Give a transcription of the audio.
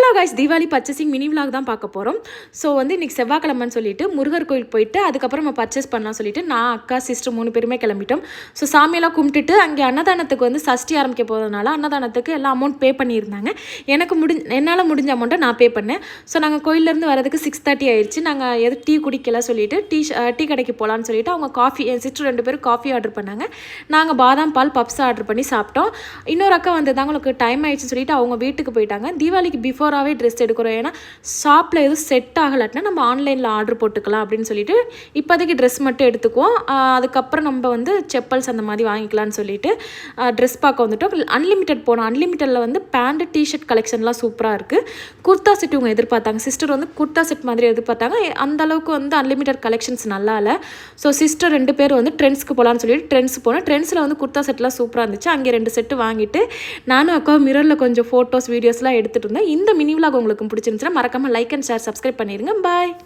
Hello guys, Deepavali purchasing mini vlog தான் பார்க்க போகிறோம். ஸோ வந்து இன்றைக்கி செவ்வாய்க்கிழமைன்னு சொல்லிட்டு முருகர் கோயிலுக்கு போயிட்டு அதுக்கப்புறம் நம்ம பர்ச்சேஸ் பண்ணலாம் சொல்லிட்டு நான், அக்கா, சிஸ்டர் 3 பேருமே கிளம்பிட்டோம். ஸோ சாமியெல்லாம் கும்பிட்டுட்டு அங்கே அன்னதானத்துக்கு வந்து சஷ்டி ஆரம்பிக்க போகிறதுனால அன்னதானத்துக்கு எல்லாம் அமௌண்ட் பே பண்ணியிருந்தாங்க. என்னால் முடிஞ்ச அமௌண்ட்டை நான் பே பண்ணேன். ஸோ நாங்கள் கோயிலேருந்து வரதுக்கு 6:30 ஆயிடுச்சு. நாங்கள் எதுவும் டீ குடிக்கல சொல்லிட்டு டீ கடைக்கு போகலான்னு சொல்லிட்டு அவங்க காஃபி, என் சிஸ்டர் 2 பேரும் காஃபி ஆர்டர் பண்ணாங்க. நாங்கள் பாதாம் பால் பப்ஸ் ஆர்டர் பண்ணி சாப்பிட்டோம். இன்னொரு அக்கா வந்ததாங்க, உங்களுக்கு டைம் ஆயிடுச்சுன்னு சொல்லிட்டு அவங்க வீட்டுக்கு போயிட்டாங்க. தீபாவளிக்கு பிஃபோராகவே ட்ரெஸ் எடுக்கிறோம், ஏன்னா ஷாப்பில் எதுவும் செட் ஆகலாட்டினா நம்ம ஆன்லைனில் ஆர்டர் போட்டுக்கலாம் அப்படின்னு சொல்லிட்டு இப்போதைக்கு ட்ரெஸ் மட்டும் எடுத்துக்குவோம். அதுக்கப்புறம் நம்ம வந்து செப்பல்ஸ் அந்த மாதிரி வாங்கிக்கலாம்னு சொல்லிட்டு ட்ரெஸ் பார்க்க வந்துட்டோம். அன்லிமிட்டட் போனோம். அன்லிமிட்டடில் வந்து பேண்ட் டிஷர்ட் கலெக்ஷன்லாம் சூப்பராக இருக்குது. குர்தா செட் இவங்க எதிர்பார்த்தாங்க. சிஸ்டர் வந்து குர்தா செட் மாதிரி எதிர்பார்த்தாங்க. அந்தளவுக்கு வந்து அன்லிமிட்டட் கலெக்ஷன்ஸ் நல்லா இல்லை. ஸோ சிஸ்டர் 2 பேர் வந்து ட்ரெண்ட்ஸ்க்கு போகலான்னு சொல்லிட்டு ட்ரெண்ட்ஸ் போனோம். ட்ரெண்ட்ஸில் வந்து குர்தா செட்லாம் சூப்பராக இருந்துச்சு. அங்கே 2 செட்டு வாங்கிட்டு நானும் அக்கா மிரரில் கொஞ்சம் ஃபோட்டோஸ் வீடியோஸ்லாம் எடுத்துகிட்டு இருந்தேன். இந்த மினி விலாக் உங்களுக்கு பிடிச்சிருந்துச்சுன்னா மறக்காமல் லைக் அண்ட் ஷேர், சப்ஸ்கிரைப் பண்ணிடுங்க. பாய்.